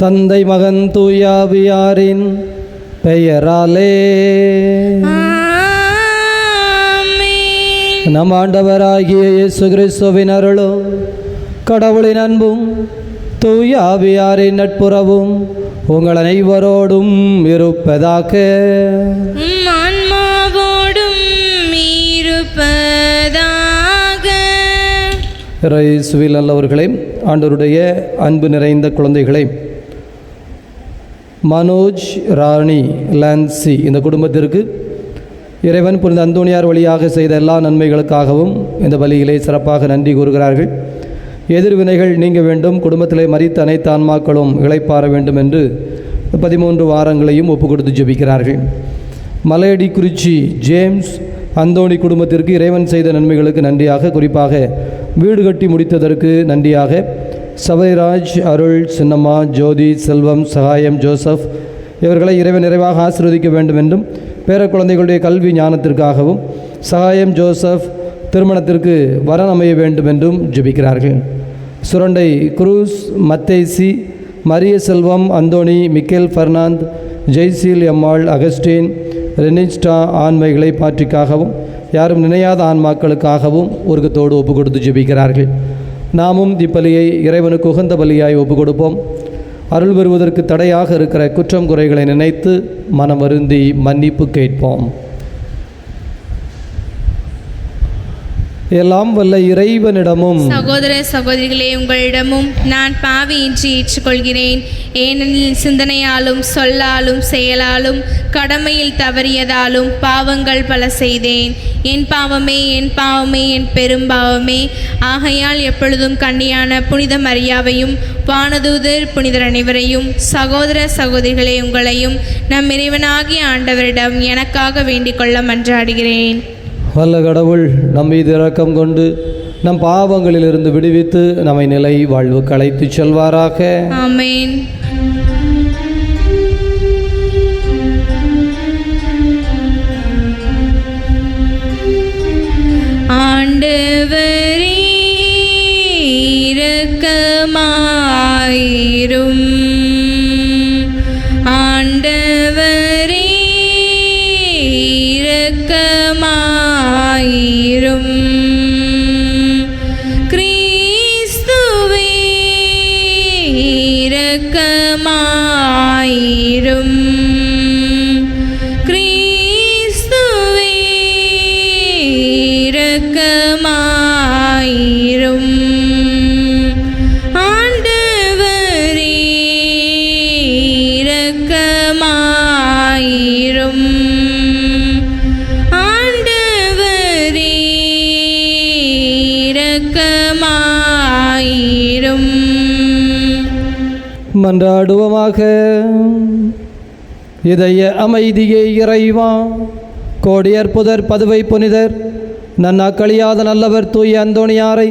தந்தை மகன் தூயாவியாரின் பெயராலே நம் ஆண்டவராகிய இயேசு கிறிஸ்துவின் அருளும் கடவுளின் அன்பும் தூயாவியாரின் நட்புறவும் உங்கள் அனைவரோடும் இருப்பதாக. ஆன்மாவோடும் இருப்பதாக. இயேசுவில் நல்லவர்களே, ஆண்டவருடைய அன்பு நிறைந்த குழந்தைகளை, மனோஜ், ராணி, லான்சி இந்த குடும்பத்திற்கு இறைவன் புனித அந்தோணியார் வழியாக செய்த எல்லா நன்மைகளுக்காகவும் இந்த பலியிலே சிறப்பாக நன்றி கூறுகிறார்கள். எதிர்வினைகள் நீங்க வேண்டும், குடும்பத்திலே மரித்த அனைத்து ஆன்மாக்களும் இளைப்பாற வேண்டும் என்று 13 வாரங்களையும் ஒப்பு கொடுத்து ஜெபிக்கிறார்கள். மலையடி குறிச்சி ஜேம்ஸ் அந்தோணி குடும்பத்திற்கு இறைவன் செய்த நன்மைகளுக்கு நன்றியாக, குறிப்பாக வீடு கட்டி முடித்ததற்கு நன்றியாக சபைராஜ், அருள், சின்னம்மா, ஜோதி, செல்வம், சகாயம், ஜோசப் இவர்களை இறைவன் நிறைவாக ஆசீர்வதிக்க வேண்டும் என்றும், பேர குழந்தைகளுடைய கல்வி ஞானத்திற்காகவும் சகாயம், ஜோசப் திருமணத்திற்கு வரன் அமைய வேண்டும் என்றும் ஜெபிக்கிறார்கள். சுரண்டை குரூஸ், மத்தேசி, மரிய செல்வம், அந்தோணி, மிக்கேல் ஃபெர்னாந்த், ஜெய்சீல், எம்மாள், அகஸ்டின், ரெனிஸ்டா ஆண்மைகளை பாற்றிக்காகவும் யாரும் நினையாத ஆன்மாக்களுக்காகவும் உருக்கத்தோடு ஒப்பு கொடுத்து ஜெபிக்கிறார்கள். நாமும் இப்பலியை இறைவனுக்கு உகந்த பலியாய் ஒப்பு கொடுப்போம். அருள் பெறுவதற்கு தடையாக இருக்கிற குற்றம் குறைகளை நினைத்து மனம் வருந்தி மன்னிப்பு கேட்போம். எல்லாம் வல்ல இறைவனிடமும் சகோதர சகோதரிகளே, உங்களிடமும் நான் பாவியின்றி ஏற்றுக்கொள்கிறேன். ஏனெனில் சிந்தனையாலும் சொல்லாலும் செயலாலும் கடமையில் தவறியதாலும் பாவங்கள் பல செய்தேன். என் பாவமே, என் பாவமே, என் பெரும்பாவமே. ஆகையால் எப்பொழுதும் கன்னியான புனித மரியாவையும் வானதூதர் புனிதர் அனைவரையும், சகோதர சகோதரிகளே உங்களையும் நம் இறைவனாகிய ஆண்டவரிடம் எனக்காக வேண்டிக் கொள்ள மன்றாடுகிறேன். வல்ல கடவுள் நம் மீது இரக்கம் கொண்டு நம் பாவங்களிலிருந்து விடுவித்து நம்மை நிலை வாழ்வுக்கு அழைத்துச் செல்வாராக. ஆமென். ஆண்டவரே இரக்கமாயிரும். ஆண்டவரே இரக்கமாயிரும். கிறிஸ்துவே இரக்கமாயிரும். கிறிஸ்துவே இரக்கமாயிரும். ஆண்டவரே இரக்கமாயிரும். ஆண்டவரே இரக்கமாயிரும். மன்றாடுவோமாக. இதய அமைதியை இறைவா, கோடியர் புதர் பதுவை புனிதர் நன்னாக்களியாத நல்லவர் தூய அந்தோணியாரை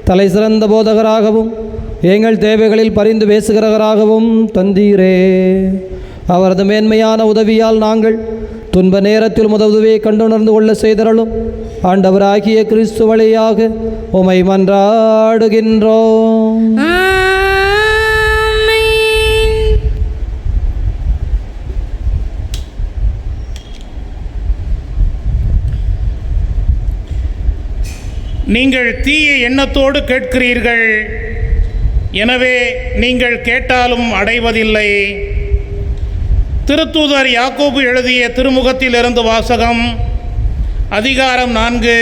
தலை சிறந்த போதகராகவும் எங்கள் தேவைகளில் பரிந்து பேசுகிறவராகவும் தந்தீரே. அவரது மேன்மையான உதவியால் நாங்கள் துன்ப நேரத்தில் உதவியை கண்டுணர்ந்து கொள்ள செய்தருளும். ஆண்டவராகிய கிறிஸ்து வழியாக உமை மன்றாடுகின்றோம். நீங்கள் தீய எண்ணத்தோடு கேட்கிறீர்கள், எனவே நீங்கள் கேட்டாலும் அடைவதில்லை. திருத்தூதர் யாக்கோபு எழுதிய திருமுகத்திலிருந்து வாசகம். அதிகாரம் 4,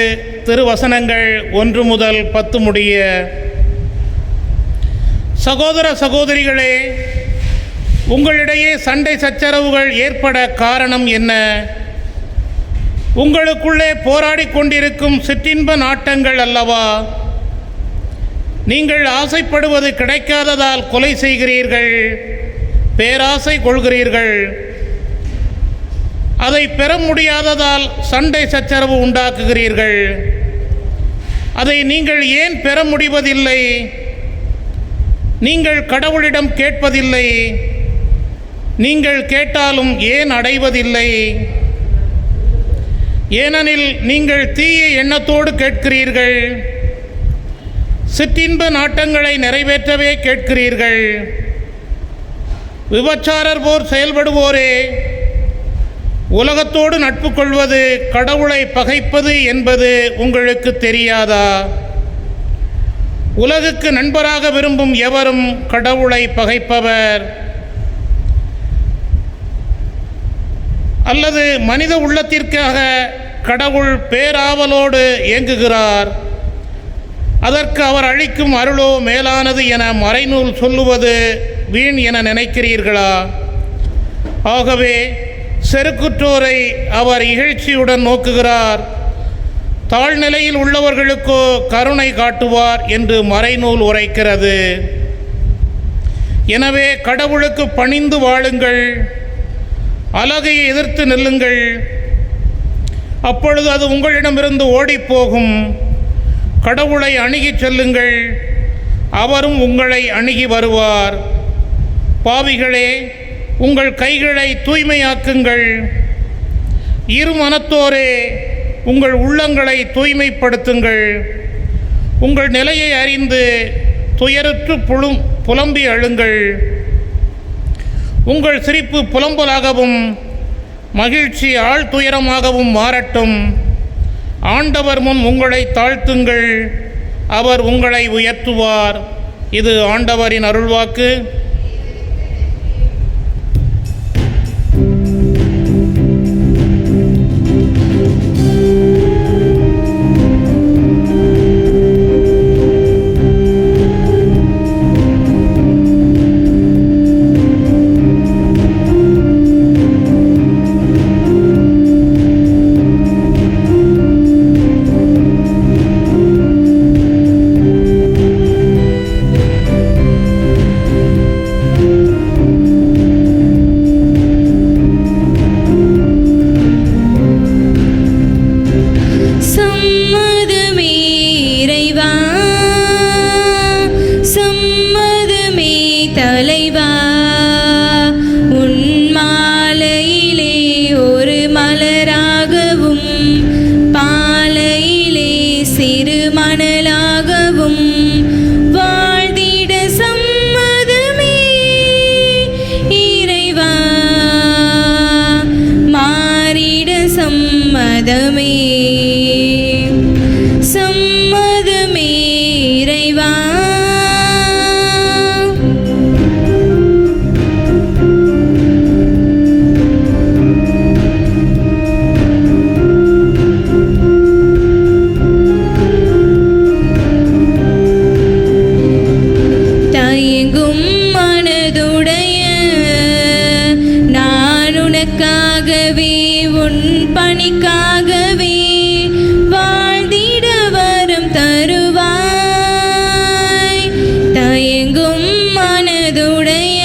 திருவசனங்கள் 1 முதல் 10 முடிய. சகோதர சகோதரிகளே, உங்களிடையே சண்டை சச்சரவுகள் ஏற்பட காரணம் என்ன? உங்களுக்குள்ளே போராடி கொண்டிருக்கும் சிற்றின்ப நாட்டங்கள் அல்லவா? நீங்கள் ஆசைப்படுவது கிடைக்காததால் கொலை செய்கிறீர்கள், பேராசை கொள்கிறீர்கள். அதை பெற முடியாததால் சண்டை சச்சரவு உண்டாக்குகிறீர்கள். அதை நீங்கள் ஏன் பெற முடிவதில்லை? நீங்கள் கடவுளிடம் கேட்பதில்லை. நீங்கள் கேட்டாலும் ஏன் அடைவதில்லை? ஏனெனில் நீங்கள் தீய எண்ணத்தோடு கேட்கிறீர்கள், சிற்றின்ப நாட்டங்களை நிறைவேற்றவே கேட்கிறீர்கள். விபச்சாரர் போர் செயல்படுவோரே, உலகத்தோடு நட்பு கொள்வது கடவுளை பகைப்பது என்பது உங்களுக்கு தெரியாதா? உலகுக்கு நண்பராக விரும்பும் எவரும் கடவுளை பகைப்பவர். அல்லது மனித உள்ளத்திற்காக கடவுள் பேராவலோடு இயங்குகிறார், அதற்கு அவர் அளிக்கும் அருளோ மேலானது என மறைநூல் சொல்லுவது வீண் என நினைக்கிறீர்களா? ஆகவே செருக்குற்றோரை அவர் இகழ்ச்சியுடன் நோக்குகிறார், தாழ்நிலையில் உள்ளவர்களுக்கோ கருணை காட்டுவார் என்று மறைநூல் உரைக்கிறது. எனவே கடவுளுக்கு பணிந்து வாழுங்கள், அழகையை எதிர்த்து நில்லுங்கள், அப்பொழுது அது உங்களிடமிருந்து ஓடிப்போகும். கடவுளை அணுகிச் செல்லுங்கள், அவரும் உங்களை அணுகி வருவார். பாவிகளே, உங்கள் கைகளை தூய்மையாக்குங்கள். இரு மனத்தோரே, உங்கள் உள்ளங்களை தூய்மைப்படுத்துங்கள். உங்கள் நிலையை அறிந்து துயருற்று புலம்பி அழுங்கள். உங்கள் சிரிப்பு புலம்பலாகவும் மகிழ்ச்சி ஆழ்துயரமாகவும் மாறட்டும். ஆண்டவர் முன் உங்களை தாழ்த்துங்கள், அவர் உங்களை உயர்த்துவார். இது ஆண்டவரின் அருள்வாக்கு. சம்மதமே இறைவா. தயங்கும் மனதுடைய நான் உனக்காகவே உன் பணிக்காகவே வாழ்ந்திட வரம் தருவாய். தயங்கும் மனதுடைய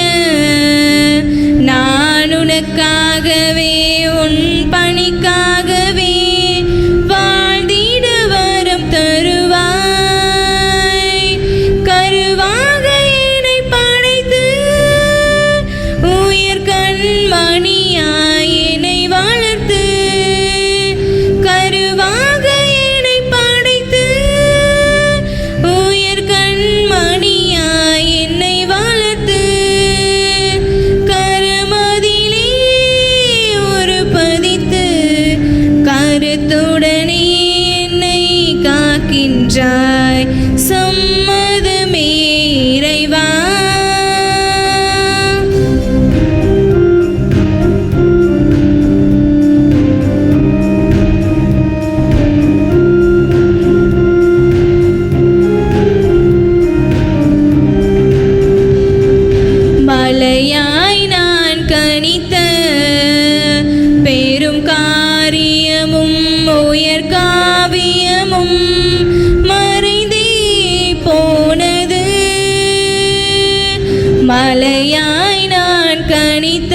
நான் உனக்காகவே உன் பணிக்காகவே வாழ்ந்திட வரம் தருவாய். கருவாக என்னை படைத்து உயர் கண்மணியாய் என்னை வளர்த்து, கருவாக என்னை படைத்து உயர் கண்மணியாய் என்னை வளர்த்து, கரமதிலே ஒரு பதித்து கருத்துடனே என்னை காக்கின்றாய். சம்மதமே இறைவா. மலையாய் நான் கனித்த பெரும் காரியமும் உயர் காவியமும் மறைந்தே போனது. மலையாய் நான் கனித்த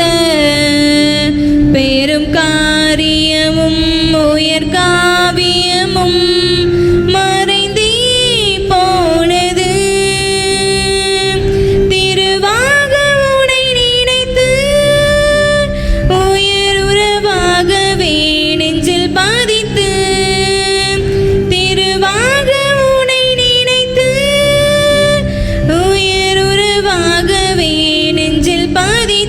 பெரும் காரியமும் உயர் காவியமும் மறைந்தே போனது. திருவாக உனை நினைத்து உயர் உறவாகவே நெஞ்சில் பாதித்து, திருவாக உனை நினைத்து உயர் உறவாகவே நெஞ்சில் பாதித்து,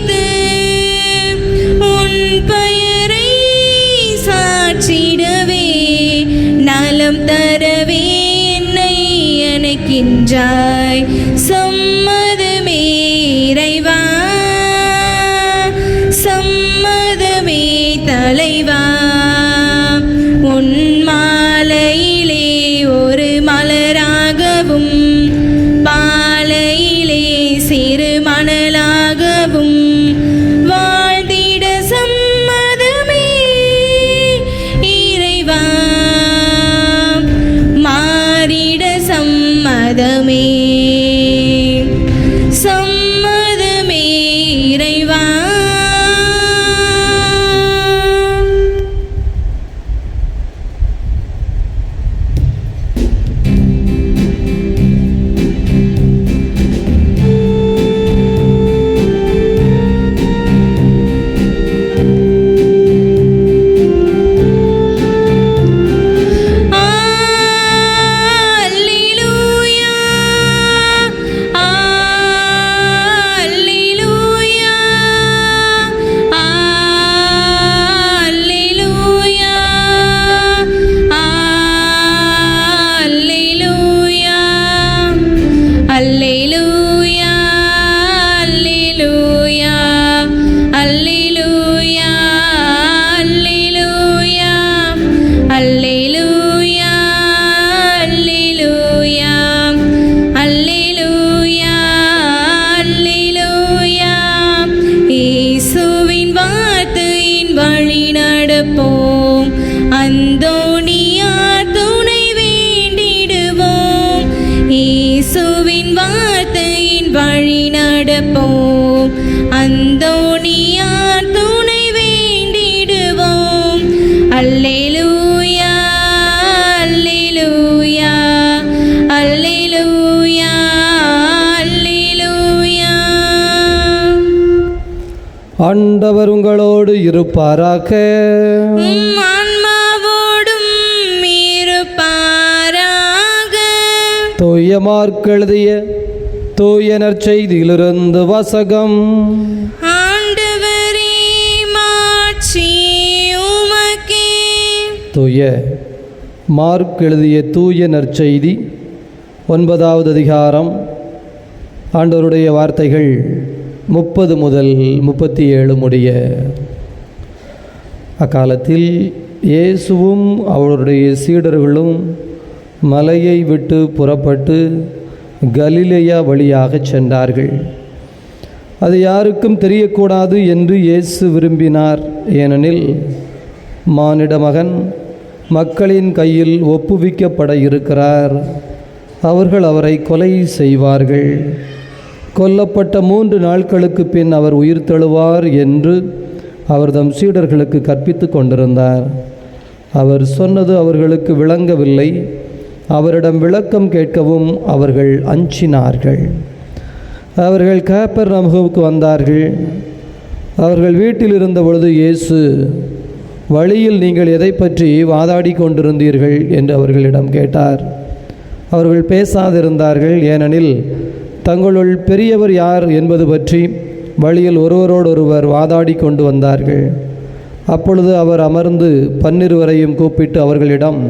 வரம் தரவே என்னை அணைக்கின்றாய். சம்மதமே இறைவா, சம்மதமே தலைவா. உன் மாலையிலே ஒரு மலராகவும் பாலையிலே சிறு மணலாகவும் வாழ்ந்திட சம்மதமே இறைவா, மாறிட சம்மதமே, சம்மதமே இறைவா. அந்தோணியார் துணை வேண்டிடுவோம், இயேசுவின் வார்த்தையின் வழி நடப்போம். அந்தோணியார் துணை வேண்டிடுவோம். அல்லேலூயா, அல்லேலூயா, அல்லேலூயா, அல்லேலூயா. ஆண்டவர் உங்களோடு இருப்பாராக. தூய மார்க் எழுதிய தூய நற்செய்தியிலிருந்து வாசகம். ஆண்டவரே மாட்சி உமக்கே. தூய மார்க் எழுதிய தூய நற்செய்தி 9வது அதிகாரம். ஆண்டவருடைய வார்த்தைகள் 30 முதல் 37 முடிய. அக்காலத்தில் இயேசுவும் அவருடைய சீடர்களும் மலையை விட்டு புறப்பட்டு கலிலேயா வழியாக சென்றார்கள். அது யாருக்கும் தெரியக்கூடாது என்று இயேசு விரும்பினார். ஏனெனில் மானிட மகன் மக்களின் கையில் ஒப்புவிக்கப்பட இருக்கிறார். அவர்கள் அவரை கொலை செய்வார்கள். கொல்லப்பட்ட 3 நாட்களுக்கு பின் அவர் உயிர் தெழுவார் என்று அவர் தம் சீடர்களுக்கு கற்பித்து கொண்டிருந்தார். அவர் சொன்னது அவர்களுக்கு விளங்கவில்லை. அவரிடம் விளக்கம் கேட்கவும் அவர்கள் அஞ்சினார்கள். அவர்கள் கப்பர்நகூமுக்கு வந்தார்கள். அவர்கள் வீட்டில் இருந்த பொழுது இயேசு, வழியில் நீங்கள் எதை பற்றி வாதாடி கொண்டிருந்தீர்கள் என்று அவர்களிடம் கேட்டார். அவர்கள் பேசாதிருந்தார்கள். ஏனெனில் தங்களுள் பெரியவர் யார் என்பது பற்றி வழியில் ஒருவரோடொருவர் வாதாடி கொண்டு வந்தார்கள். அப்பொழுது அவர் அமர்ந்து 12 கூப்பிட்டு அவர்களிடம்,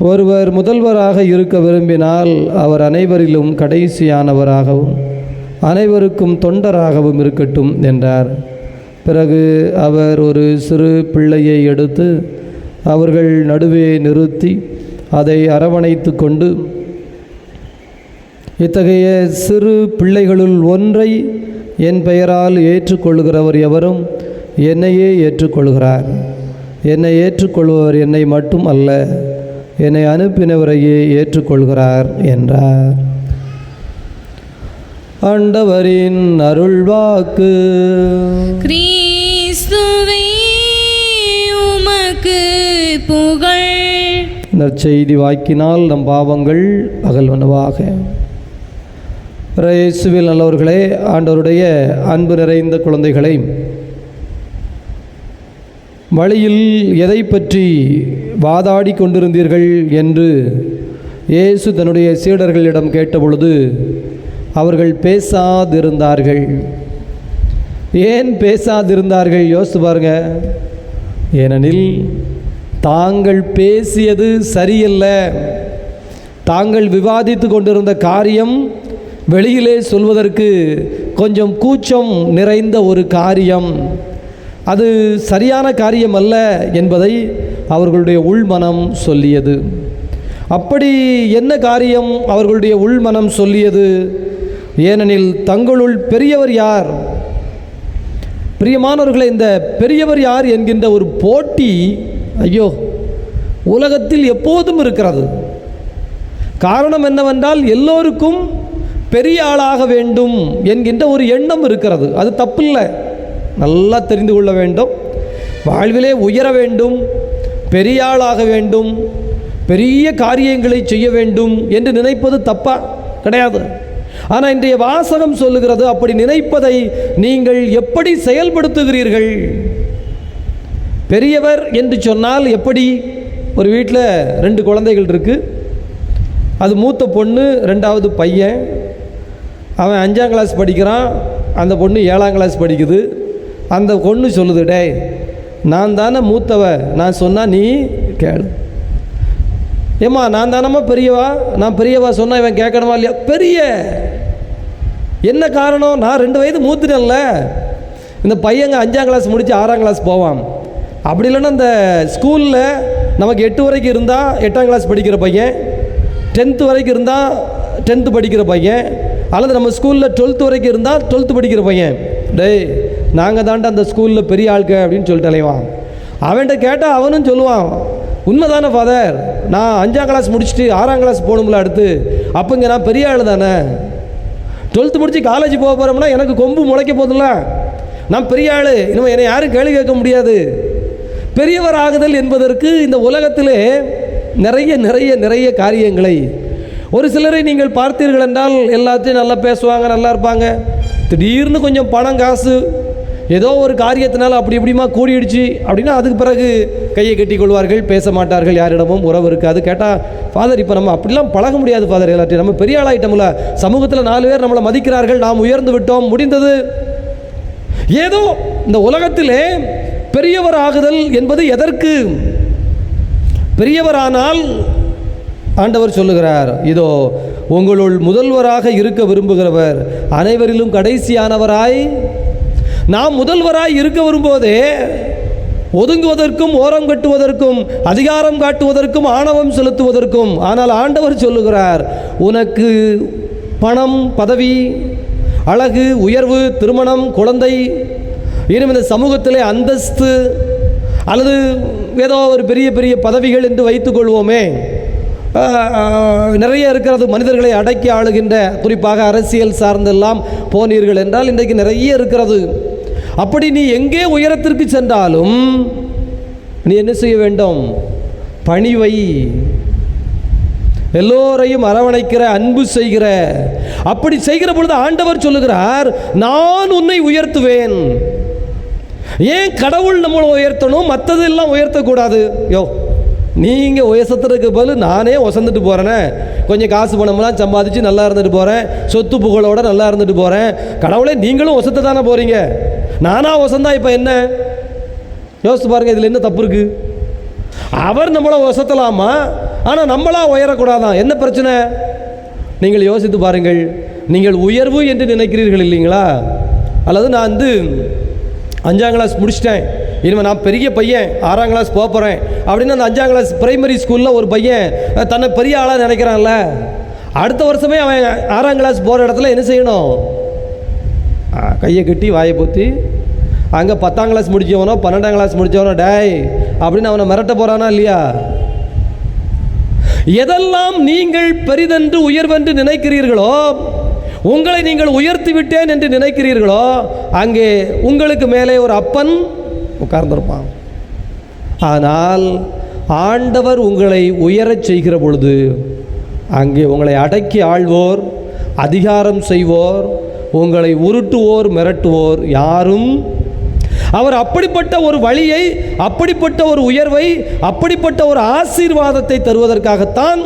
ஒருவர் முதல்வராக இருக்க விரும்பினால் அவர் அனைவரிலும் கடைசியானவராகவும் அனைவருக்கும் தொண்டராகவும் இருக்கட்டும் என்றார். பிறகு அவர் ஒரு சிறு பிள்ளையை எடுத்து அவர்கள் நடுவே நிறுத்தி அதை அரவணைத்து கொண்டு, இத்தகைய சிறு பிள்ளைகளுள் ஒன்றை என் பெயரால் ஏற்றுக்கொள்கிறவர் எவரும் என்னையே ஏற்றுக்கொள்கிறார். என்னை ஏற்றுக்கொள்பவர் என்னை மட்டும் அல்ல, என்னை அனுப்பினவரையே ஏற்றுக்கொள்கிறார் என்றார். ஆண்டவரின் அருள்வாக்கு. கிறிஸ்துவே உமக்கு புகழ். நற்செய்தி வாக்கினால் நம் பாவங்கள் அகல்வனவாக. இயேசுவில் நல்லவர்களே, ஆண்டவருடைய அன்பு நிறைந்த குழந்தைகளை, வழியில் எதை பற்றி வாதாடி கொண்டிருந்தீர்கள் என்று இயேசு தன்னுடைய சீடர்களிடம் கேட்டபொழுது அவர்கள் பேசாதிருந்தார்கள். ஏன் பேசாதிருந்தார்கள் யோசித்து பாருங்க. ஏனெனில் தாங்கள் பேசியது சரியல்ல, தாங்கள் விவாதித்து கொண்டிருந்த காரியம் வெளியிலே சொல்வதற்கு கொஞ்சம் கூச்சம் நிறைந்த ஒரு காரியம், அது சரியான காரியம் அல்ல என்பதை அவர்களுடைய உள்மனம் சொல்லியது. அப்படி என்ன காரியம் அவர்களுடைய உள்மனம் சொல்லியது? ஏனெனில் தங்களுள் பெரியவர் யார்? பிரியமானவர்களே, இந்த பெரியவர் யார் என்கின்ற ஒரு போட்டி ஐயோ உலகத்தில் எப்போதும் இருக்கிறது. காரணம் என்னவென்றால் எல்லோருக்கும் பெரிய ஆளாக வேண்டும் என்கின்ற ஒரு எண்ணம் இருக்கிறது. அது தப்பில்லை, நல்லா தெரிந்து கொள்ள வேண்டும். வாழ்விலே உயர வேண்டும், பெரிய ஆளாக வேண்டும், பெரிய காரியங்களை செய்ய வேண்டும் என்று நினைப்பது தப்பா கிடையாது. ஆனால் இன்றைய வாசகம் சொல்லுகிறது, அப்படி நினைப்பதை நீங்கள் எப்படி செயல்படுத்துகிறீர்கள்? பெரியவர் என்று சொன்னால் எப்படி? ஒரு வீட்டில் 2 குழந்தைகள் இருக்குது. அது மூத்த பொண்ணு, 2வது பையன். அவன் 5ஆம் கிளாஸ் படிக்கிறான், அந்த பொண்ணு 7ஆம் கிளாஸ் படிக்குது. அந்த பொண்ணு சொல்லுது, டே நான் தானே மூத்தவ, நான் சொன்னால் நீ கேளு. ஏம்மா நான் தானம்மா பெரியவா, நான் பெரியவா சொன்னால் இவன் கேட்கணுமா இல்லையா? பெரிய என்ன காரணம்? நான் 2 வயது மூத்துட்டேன்ல. இந்த பையங்க 5ஆம் கிளாஸ் முடித்து 6ஆம் கிளாஸ் போவான். அப்படி இல்லைன்னா இந்த ஸ்கூலில் நமக்கு 8 வரைக்கும் இருந்தால் 8ஆம் கிளாஸ் படிக்கிற பையன், 10th வரைக்கும் இருந்தால் 10th படிக்கிற பையன், அல்லது நம்ம ஸ்கூலில் 12th வரைக்கும் இருந்தால் 12th படிக்கிற பையன். டேய் நாங்கள் தாண்டா அந்த ஸ்கூலில் பெரிய ஆளுக்க அப்படின்னு சொல்லிட்டு அலைவான். அவன்கிட்ட கேட்டால் அவனும் சொல்லுவான், உண்மை தானே ஃபாதர், நான் 5ஆம் கிளாஸ் முடிச்சுட்டு 6ஆம் கிளாஸ் போகணும்ல அடுத்து, அப்போங்க நான் பெரிய ஆள் தானே. 12th முடித்து காலேஜ் போக போகிறோம்னா எனக்கு கொம்பு முளைக்க போதில்ல, நான் பெரிய ஆள், இனிமேல் என்னை யாரும் கேள்வி கேட்க முடியாது. பெரியவர் ஆகுதல் என்பதற்கு இந்த உலகத்திலே நிறைய நிறைய நிறைய காரியங்களை, ஒரு சிலரை நீங்கள் பார்த்தீர்கள் என்றால் எல்லாத்தையும் நல்லா பேசுவாங்க, நல்லா இருப்பாங்க. திடீர்னு கொஞ்சம் பணம் காசு ஏதோ ஒரு காரியத்தினால அப்படி இப்படிமா கூடிடுச்சு அப்படின்னா அதுக்கு பிறகு கையை கட்டி கொள்வார்கள், பேச மாட்டார்கள், யாரிடமும் உறவு இருக்காது. கேட்டால் ஃபாதர் இப்போ நம்ம அப்படிலாம் பழக முடியாது ஃபாதர், எல்லாத்தையும் நம்ம பெரிய ஆளாயிட்டோம்ல, சமூகத்தில் 4 பேர் நம்மளை மதிக்கிறார்கள், நாம் உயர்ந்து விட்டோம், முடிந்தது. ஏதோ இந்த உலகத்திலே பெரியவர் ஆகுதல் என்பது எதற்கு? பெரியவரானால் ஆண்டவர் சொல்லுகிறார், இதோ உங்களுள் முதல்வராக இருக்க விரும்புகிறவர் அனைவரிலும் கடைசியானவராய். நாம் முதல்வராய் இருக்க விரும்புவதே ஒதுங்குவதற்கும், ஓரம் கட்டுவதற்கும், அதிகாரம் காட்டுவதற்கும், ஆணவம் செலுத்துவதற்கும். ஆனால் ஆண்டவர் சொல்லுகிறார், உனக்கு பணம், பதவி, அழகு, உயர்வு, திருமணம், குழந்தை, இன்னும் இந்த சமூகத்திலே அந்தஸ்து அல்லது ஏதோ ஒரு பெரிய பெரிய பதவிகள் என்று வைத்துக்கொள்வோமே, நிறைய இருக்கிறது. மனிதர்களை அடக்கி ஆளுகின்ற, குறிப்பாக அரசியல் சார்ந்தெல்லாம் போனீர்கள் என்றால் இன்றைக்கு நிறைய இருக்கிறது. அப்படி நீ எங்கே உயரத்திற்கு சென்றாலும் நீ என்ன செய்ய வேண்டும்? பணிவை, எல்லோரையும் அரவணைக்கிற, அன்பு செய்கிற, அப்படி செய்கிற பொழுது ஆண்டவர் சொல்லுகிறார், நான் உன்னை உயர்த்துவேன். ஏன் கடவுள் நம்மளை உயர்த்தணும், மற்றதெல்லாம் உயர்த்தக்கூடாது? யோ நீங்கள் உயர்த்துறதுக்கு பதில் நானே ஒசந்துட்டு போகிறேனே, கொஞ்சம் காசு பணம்லாம் சம்பாதிச்சு நல்லா இருந்துட்டு போகிறேன், சொத்து புகழோட நல்லா இருந்துட்டு போகிறேன். கடவுளே நீங்களும் ஒசத்த தானே போகிறீங்க, நானா ஒசந்தா இப்போ என்ன? யோசித்து பாருங்கள், இதில் என்ன தப்பு இருக்குது? அவர் நம்மளை ஒசத்தலாமா, ஆனால் நம்மளா உயரக்கூடாதான். என்ன பிரச்சனை? நீங்கள் யோசித்து பாருங்கள். நீங்கள் உயர்வு என்று நினைக்கிறீர்கள் இல்லைங்களா? அல்லது நான் 5ஆம் கிளாஸ் முடிச்சிட்டேன், இனிமேல் நான் பெரிய பையன், 6ஆம் கிளாஸ் போக போகிறேன் அப்படின்னு அந்த 5ஆம் கிளாஸ் பிரைமரி ஸ்கூலில் ஒரு பையன் தன்னை பெரிய ஆளாக நினைக்கிறான்ல, அடுத்த வருஷமே அவன் 6ஆம் கிளாஸ் போகிற இடத்துல என்ன செய்யணும்? கையை கட்டி வாயை பொத்தி, அங்கே 10ஆம் கிளாஸ் முடித்தவனோ 12ஆம் கிளாஸ் முடித்தவனோ டேய் அப்படின்னு அவனை மிரட்ட போகிறானா இல்லையா? எதெல்லாம் நீங்கள் பெரிதென்று உயர்வென்று நினைக்கிறீர்களோ, உங்களை நீங்கள் உயர்த்தி விட்டேன் என்று நினைக்கிறீர்களோ, அங்கே உங்களுக்கு மேலே ஒரு அப்பன் உட்கார்ந்திருப்பான். ஆனால் ஆண்டவர் உங்களை உயரச் செய்கிற பொழுது அங்கே உங்களை அடக்கி ஆள்வோர், அதிகாரம் செய்வோர், உங்களை உருட்டுவோர், மிரட்டுவோர் யாரும். அவர் அப்படிப்பட்ட ஒரு வழியை, அப்படிப்பட்ட ஒரு உயர்வை, அப்படிப்பட்ட ஒரு ஆசீர்வாதத்தை தருவதற்காகத்தான்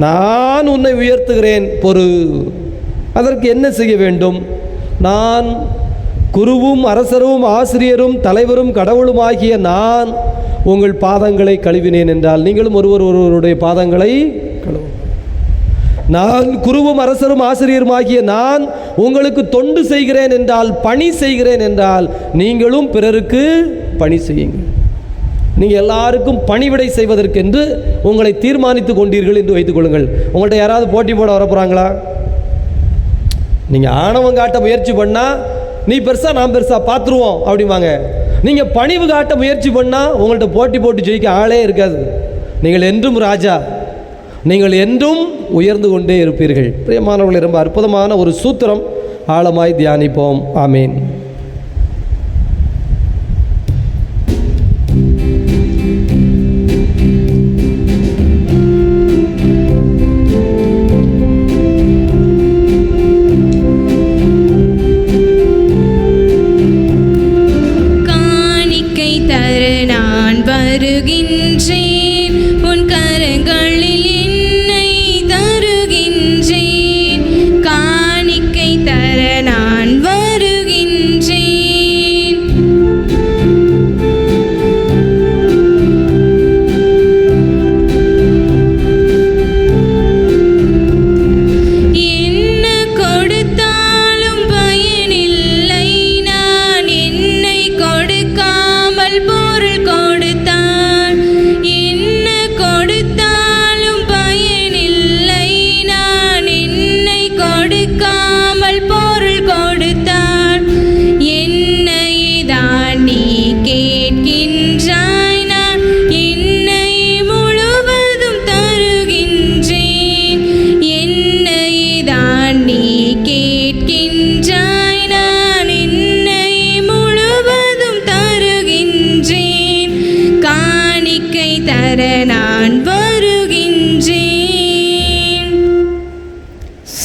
நான் உன்னை உயர்த்துகிறேன் பொறு. அதற்கு என்ன செய்ய வேண்டும்? நான் குருவும் அரசரும் ஆசிரியரும் தலைவரும் கடவுளுமாகிய நான் உங்கள் பாதங்களை கழுவினேன் என்றால் நீங்களும் ஒருவருடைய பாதங்களை கழுவும். நான் குருவும் அரசரும் ஆசிரியருமாகிய நான் உங்களுக்கு தொண்டு செய்கிறேன் என்றால், பணி செய்கிறேன் என்றால், நீங்களும் பிறருக்கு பணி செய்யுங்கள். நீங்கள் எல்லாருக்கும் பணிவிடை செய்வதற்கென்று உங்களை தீர்மானித்து கொண்டீர்கள் என்று வைத்துக் கொள்ளுங்கள். உங்கள்கிட்ட யாராவது போட்டி போட வரப்போகிறாங்களா? நீங்கள் ஆணவம் காட்ட முயற்சி பண்ணால் நீ பெருசா நான் பெருசா பார்த்துருவோம் அப்படிம்பாங்க. நீங்கள் பணிவு காட்ட முயற்சி பண்ணால் உங்கள்கிட்ட போட்டி போட்டு ஜெயிக்க ஆளே இருக்காது. நீங்கள் என்றும் ராஜா, நீங்கள் என்றும் உயர்ந்து கொண்டே இருப்பீர்கள். பிரியமானவர்களே, ரொம்ப அற்புதமான ஒரு சூத்திரம். ஆழமாய் தியானிப்போம். ஆமீன். வருகின்றேன், உன் கரங்களில் என்னை தருகின்றேன். காணிக்கை தர நான் வருகின்றேன். என்ன கொடுத்தாலும் பயனில்லை, நான் என்னை கொடுக்காமல் பொருள் கொடுத்தான்.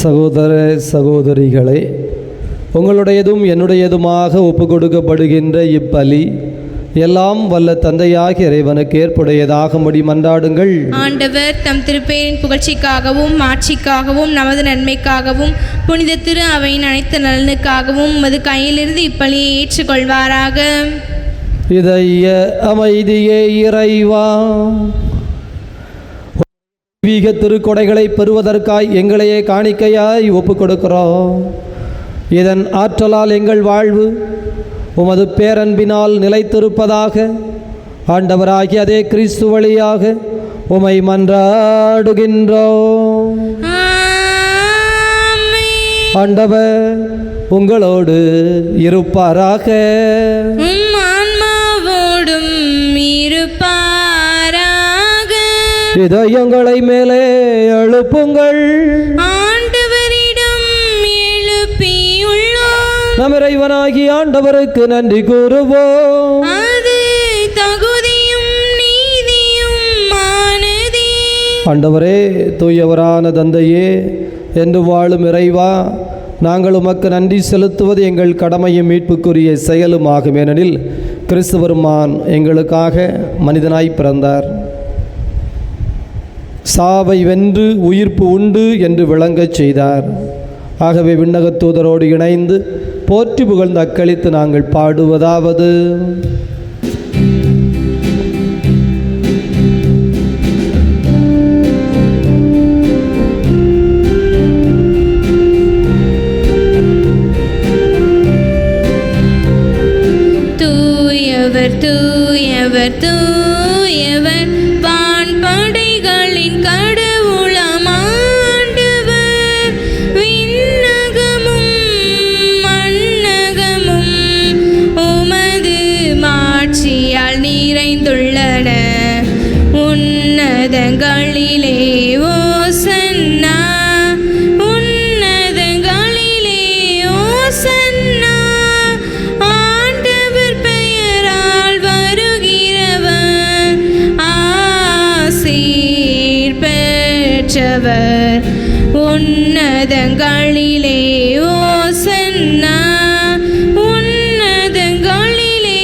சகோதர சகோதரிகளே, உங்களுடையதும் என்னுடையதுமாக ஒப்பு கொடுக்கப்படுகின்ற இப்பலி எல்லாம் வல்ல தந்தையாகிய இறைவனுக்கு ஏற்புடையதாகும்படி மன்றாடுங்கள். ஆண்டவர் தம் திருப்பேரின் புகழ்ச்சிக்காகவும் மாட்சிக்காகவும் நமது நன்மைக்காகவும் புனித திரு அவையின் அனைத்து நலனுக்காகவும் உமது கையிலிருந்து இப்பலியை ஏற்றுக்கொள்வாராக. இதய அமைதியே இறைவா, தெய்வீக திருக்கொடைகளை பெறுவதற்காய் எங்களையே காணிக்கையாய் ஒப்பு கொடுக்கிறோம். இதன் ஆற்றலால் எங்கள் வாழ்வு உமது பேரன்பினால் நிலைத்திருப்பதாக. ஆண்டவராகிய அதே கிறிஸ்து வழியாக உமை மன்றாடுகின்றோம். ஆண்டவர் உங்களோடு இருப்பாராக. இதயங்களை மேலே எழுப்புங்கள். ஆண்டவரிடம் எழுப்பியுள்ளோம். நம் இறைவனாகிய ஆண்டவருக்கு நன்றி கூறுவோம். அது தகுதியும் நீதியுமானதே. ஆண்டவரே, தூயவரான தந்தையே, என்று வாழும் இறைவா, நாங்கள் உமக்கு நன்றி செலுத்துவது எங்கள் கடமையும் மீட்புக்குரிய செயலுமாகும். ஏனெனில் கிறிஸ்து பெருமான் எங்களுக்காக மனிதனாய் பிறந்தார். சாவை வென்று உயிர்ப்பு உண்டு என்று விளங்கச் செய்தார். ஆகவே விண்ணகத் தூதரோடு இணைந்து போற்றி புகழ்ந்து அக்களித்து நாங்கள் பாடுவதாவது: தூயவர் தூயவர் தூயவர், வான்படைகளின் கடவுளாம் ஆண்டவர். விண்ணகமும் மண்ணகமும் உமது மாட்சியால் நிறைந்துள்ளன. உன்னதங்களிலே ஓசன்னா, உன்னதங்களிலே ஓசன்னா. ஆண்டவர் பெயரால் வருகிறவர் ஆசீர் பெற்றவர். உன்னதங்களிலே ஓசன்னா, உன்னதங்களிலே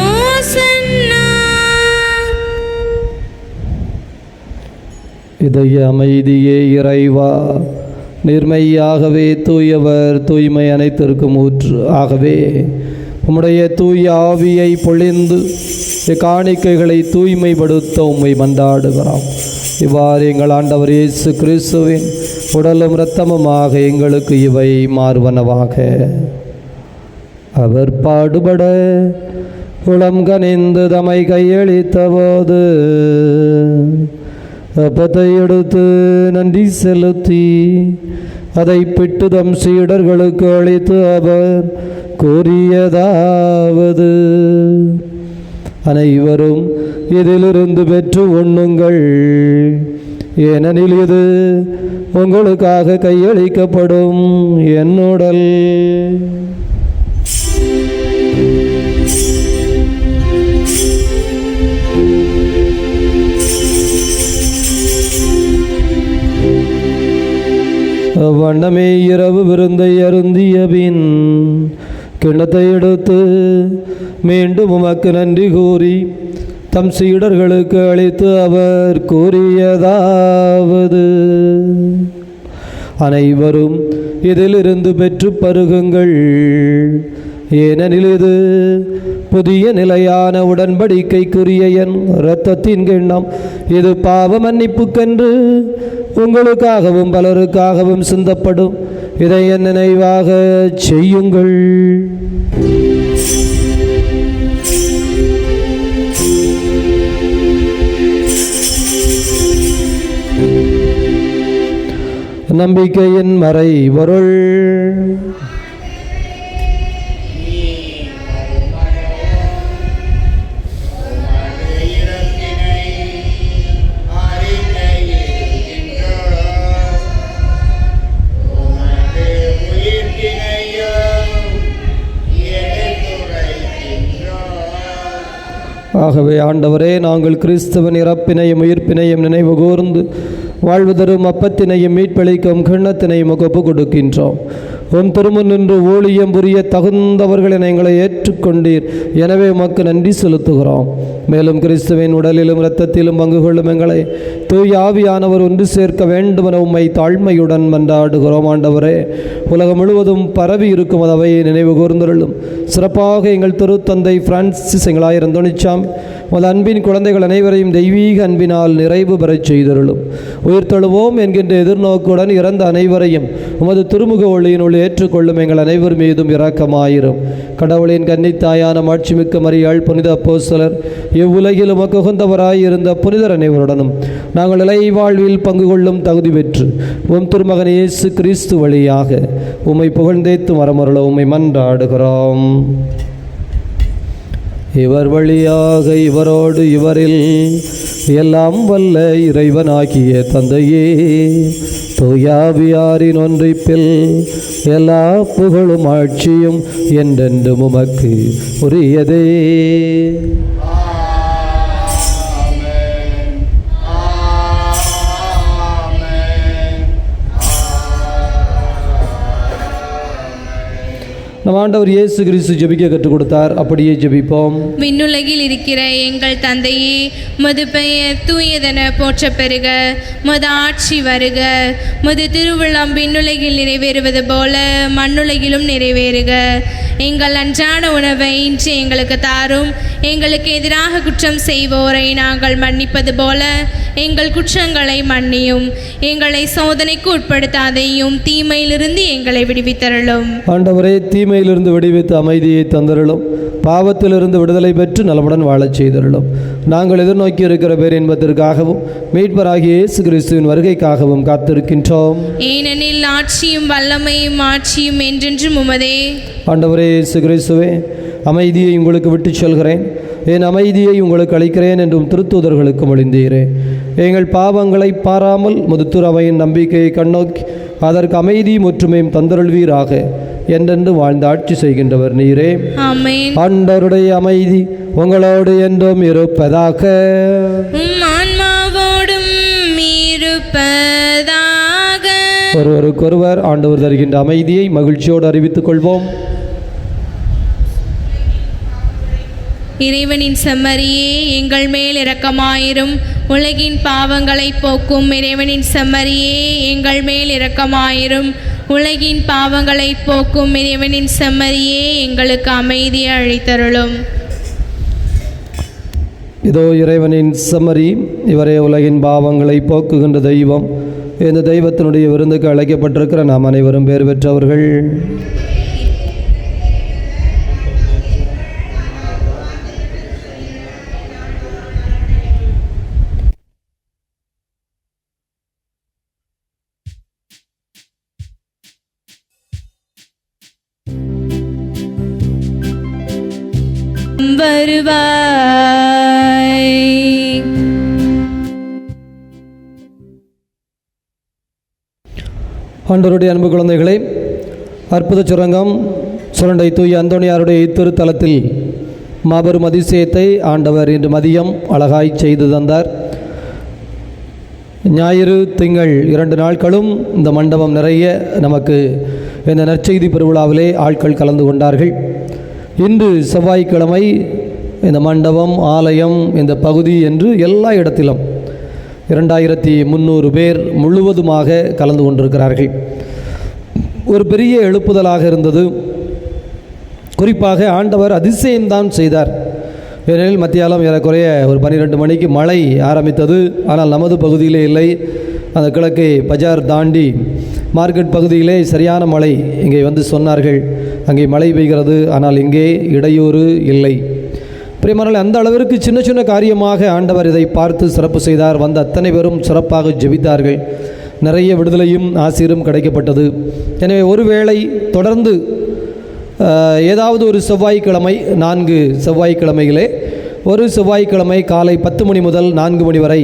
ஓசன்னா. இதய அமைதியே இறைவா, நேர்மையாகவே தூயவர், தூய்மை அனைத்திற்கும் ஊற்று. ஆகவே உம்முடைய தூய ஆவியை பொழிந்து காணிக்கைகளை தூய்மைப்படுத்த உம்மை மன்றாடுகிறோம். இவ்வாறு எங்கள் ஆண்டவர் இயேசு கிறிஸ்துவின் உடலும் இரத்தமுமாக எங்களுக்கு இவை மாறுவனவாக. அவர் பாடுபட உளம் கனிந்து தம்மை கையளித்த போது அப்பத்தை எடுத்து நன்றி செலுத்தி அதை பிட்டு தம் சீடர்களுக்கு அளித்து அவர் கூறியதாவது: அனைவரும் இதிலிருந்து பெற்று உண்ணுங்கள், ஏனெனில் இது உங்களுக்காக கையளிக்கப்படும் என் உடல். வண்ணமே இரவு விருந்தை அருந்திய பின் கிண்ணத்தை எடுத்து மீண்டும் உமக்கு நன்றி கூறி தம் சீடர்களுக்கு அளித்து அவர் கூறியதாவது: அனைவரும் இதிலிருந்து பெற்று பருகுங்கள், ஏனெனில் இது புதிய நிலையான உடன்படிக்கைக்குரிய என் இரத்தத்தின் கிண்ணம். இது பாவ மன்னிப்புக்கென்று உங்களுக்காகவும் பலருக்காகவும் சிந்தப்படும். இதை என் நினைவாக செய்யுங்கள். நம்பிக்கையின் மறைபொருள். ஆகவே ஆண்டவரே, நாங்கள் கிறிஸ்துவின் இறப்பினையும் உயிர்ப்பினையும் நினைவு கூர்ந்து வாழ்வு தரும் அப்பத்தினையும் மீட்பளிக்கும் கிண்ணத்தினையும் ஒப்பு கொடுக்கின்றோம். உம் திருமுன் நின்று ஊழியம் புரிய தகுந்தவர்களை எங்களை ஏற்றுக்கொண்டீர். எனவே உமக்கு நன்றி செலுத்துகிறோம். மேலும் கிறிஸ்துவின் உடலிலும் இரத்தத்திலும் பங்கு கொள்ளும் எங்களை தூய ஆவியானவர் ஒன்று சேர்க்க வேண்டுமென உம்மை தாழ்மையுடன் மன்றாடுகிறோம். ஆண்டவரே, உலகம் முழுவதும் பரவி இருக்கும் அவையை நினைவு கூர்ந்தருளும். சிறப்பாக எங்கள் திருத்தந்தை பிரான்சிஸ் எங்களாயிரம் தொணிச்சாம் உமது அன்பின் குழந்தைகள் அனைவரையும் தெய்வீக அன்பினால் நிறைவு பெறச் செய்தருளும். உயிர்த்தெழுவோம் என்கின்ற எதிர்நோக்குடன் இறந்த அனைவரையும் உமது திருமுக ஒளியினுள் ஏற்றுக்கொள்ளும் எங்கள் அனைவர் மீதும் இரக்கமாயிரும். கடவுளின் கன்னித்தாயான மாட்சிமிக்க மரியாள், புனித அப்போஸ்தலர், இவ்வுலகில் உமக்கு உகந்தவராய் இருந்த புனிதர் அனைவருடனும் நாங்கள் இலை வாழ்வில் பங்கு கொள்ளும் தகுதி பெற்று உம் திருமகன் இயேசு கிறிஸ்து வழியாக உம்மை புகழ்ந்தேத்து மரமருள உம்மை மன்றாடுகிறோம். இவர் வழியாக இவரோடு இவரில் எல்லாம் வல்ல இறைவனாகிய தந்தையே, தூயாவியாரின் ஒன்றிப்பில் எல்லா புகழும் ஆட்சியும் என்றென்றும் உமக்கு உரியதே. நம் ஆண்டவர் இயேசு கிறிஸ்து ஜெபிக்க கற்றுக் கொடுத்தார். அப்படியே ஜெபிப்போம். விண்ணுலகில் இருக்கிற எங்கள் தந்தையே, உமது பெயர் தூயதென போற்ற பெறுக. உமது ஆட்சி வருக. உமது திருவிழம் விண்ணுலகில் நிறைவேறுவது போல மண்ணுலகிலும் நிறைவேறுக. எங்கள் அன்றாட உணவை இன்று எங்களுக்கு தாரும். எங்களுக்கு எதிராக குற்றம் செய்வோரை நாங்கள் மன்னிப்பது போல எங்கள் குற்றங்களை மன்னியும். எங்களை சோதனைக்கு உட்படுத்தாதையும், தீமையிலிருந்து எங்களை விடுவித்தருளும். ஆண்டவரே, தீமையிலிருந்து விடுவித்து அமைதியை தந்தருளும். பாவத்திலிருந்து விடுதலை பெற்று நலமுடன் வாழச் செய்தருளும். நாங்கள் எதிர்நோக்கி இருக்கிற பேர் என்பதற்காகவும் மீட்பராகிய இயேசு கிறிஸ்துவின் வருகைக்காகவும் காத்திருக்கின்றோம். ஏனெனில் ஆட்சியும் வல்லமையும் ஆட்சியும் என்றென்றும் உமதே. ஆண்டவரே இயேசு கிறிஸ்துவே, அமைதியை உங்களுக்கு விட்டு சொல்கிறேன், என் அமைதியை உங்களுக்கு அளிக்கிறேன் என்றும் திருத்தூதர்களுக்கு மொழிந்தீரே. எங்கள் பாவங்களை பாராமல் முதுத்துறவையின் நம்பிக்கையை கண்ணோக்கி அதற்கு அமைதியும் ஒற்றுமையும் தந்தருள்வீராக. என்றென்று வாழ்ந்து ஆட்சி செய்கின்றவர் நீரே. ஆமென். ஆண்டவருடைய அமைதி உங்களோடு என்றும் இருப்பதாக. ஆன்மாவோடும் இருப்பதாக. ஒருவருக்கொருவர் ஆண்டவர் தருகின்ற அமைதியை மகிழ்ச்சியோடு அறிவித்துக் கொள்வோம். இறைவனின் செம்மறியே, எங்கள் மேல் இரக்கமாயிரும். உலகின் பாவங்களை போக்கும் இறைவனின் செம்மறியே, எங்கள் மேல் இரக்கமாயிரும். உலகின் பாவங்களை போக்கும் இறைவனின் செம்மறியே, எங்களுக்கு அமைதியை அளித்தருளும். இதோ இறைவனின் செம்மறி, இவரே உலகின் பாவங்களை போக்குகின்ற தெய்வம். இந்த தெய்வத்தினுடைய விருந்துக்கு அழைக்கப்பட்டிருக்கிற நாம் அனைவரும் பேர் பெற்றவர்கள். வருவாய். ஆண்டவருடைய அன்பு குழந்தைகளை, அற்புத சுரங்கம் சுரண்டை தூய அந்தோணியாருடைய திருத்தலத்தில் மாபெரும் அதிசயத்தை ஆண்டவர் இன்று மதியம் அழகாய் செய்து தந்தார். ஞாயிறு திங்கள் 2 நாட்களும் இந்த மண்டபம் நிறைய நமக்கு இந்த நற்செய்தி பெருவிழாவிலே ஆட்கள் கலந்து கொண்டார்கள். இன்று செவ்வாய்க்கிழமை இந்த மண்டபம், ஆலயம், இந்த பகுதி என்று எல்லா இடத்திலும் 2300 பேர் முழுவதுமாக கலந்து கொண்டிருக்கிறார்கள். ஒரு பெரிய எழுப்புதலாக இருந்தது. குறிப்பாக ஆண்டவர் அதிசயம்தான் செய்தார். ஏனெனில் மத்தியாலம் ஏறக்குறைய ஒரு 12 மணிக்கு மழை ஆரம்பித்தது. ஆனால் நமது பகுதியிலே இல்லை. அந்த கிழக்கே பஜார் தாண்டி மார்க்கெட் பகுதியிலே சரியான மழை. இங்கே வந்து சொன்னார்கள், அங்கே மழை பெய்கிறது, ஆனால் இங்கே இடையூறு இல்லை. பிரியமானவர்களே, அந்த அளவிற்கு சின்ன சின்ன காரியமாக ஆண்டவர் இதை பார்த்து சிறப்பு செய்தார். வந்த அத்தனை பேரும் சிறப்பாக ஜெபித்தார்கள். நிறைய விடுதலையும் ஆசீரும் கிடைக்கப்பட்டது. எனவே ஒருவேளை தொடர்ந்து ஏதாவது ஒரு செவ்வாய்க்கிழமை, 4 செவ்வாய்க்கிழமைகளே ஒரு செவ்வாய்க்கிழமை காலை 10 மணி முதல் 4 மணி வரை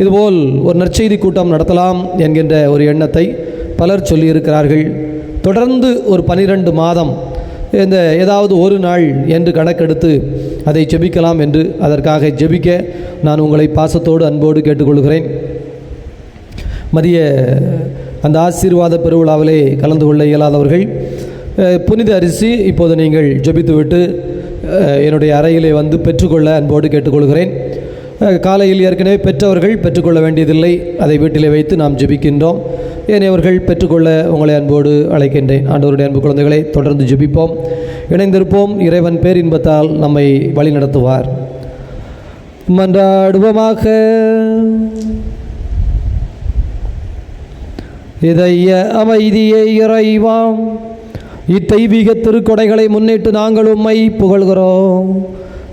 இதுபோல் ஒரு நற்செய்தி கூட்டம் நடத்தலாம் என்கின்ற ஒரு எண்ணத்தை பலர் சொல்லியிருக்கிறார்கள். தொடர்ந்து ஒரு 12 மாதம் இந்த ஏதாவது ஒரு நாள் என்று கணக்கெடுத்து அதை ஜெபிக்கலாம் என்று, அதற்காக ஜெபிக்க நான் உங்களை பாசத்தோடு அன்போடு கேட்டுக்கொள்கிறேன். மதிய அந்த ஆசீர்வாத பெருவிழாவிலே கலந்து கொள்ள இயலாதவர்கள் புனித அரிசி இப்போது நீங்கள் ஜெபித்துவிட்டு என்னுடைய அறையிலே வந்து பெற்றுக்கொள்ள அன்போடு கேட்டுக்கொள்கிறேன். காலையில் ஏற்கனவே பெற்றவர்கள் பெற்றுக்கொள்ள வேண்டியதில்லை, அதை வீட்டிலே வைத்து நாம் ஜெபிக்கின்றோம். ஏனையவர்கள் பெற்றுக்கொள்ள உங்களை அன்போடு அழைக்கின்றேன். ஆண்டவருடைய அன்பு குழந்தைகளை, தொடர்ந்து ஜெபிப்போம், இணைந்திருப்போம். இறைவன் பேரின்பத்தால் நம்மை வழி நடத்துவார். மன்றாடுவோமாக. இதய அமைதியை இறைவாம், இத்தெய்வீக திருக்கொடைகளை முன்னிட்டு நாங்கள் உம்மை புகழ்கிறோம்.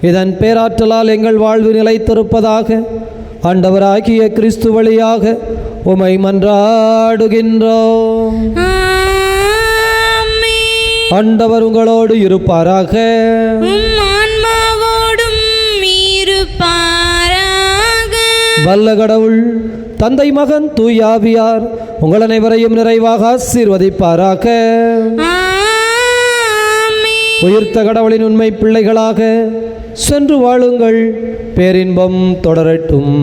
இதன் பேராற்றலால் எங்கள் வாழ்வு நிலைத்திருப்பதாக ஆண்டவராகிய கிறிஸ்து வழியாக உம்மை மன்றாடுகின்றோம். ஆண்டவர் உங்களோடு இருப்பாராக. வல்ல கடவுள் தந்தை, மகன், தூய ஆவியார் உங்கள் அனைவரையும் நிறைவாக ஆசீர்வதிப்பாராக. உயிர்த்த கடவுளின் உண்மை பிள்ளைகளாக சென்று வாழுங்கள். பேரின்பம் தொடரட்டும்.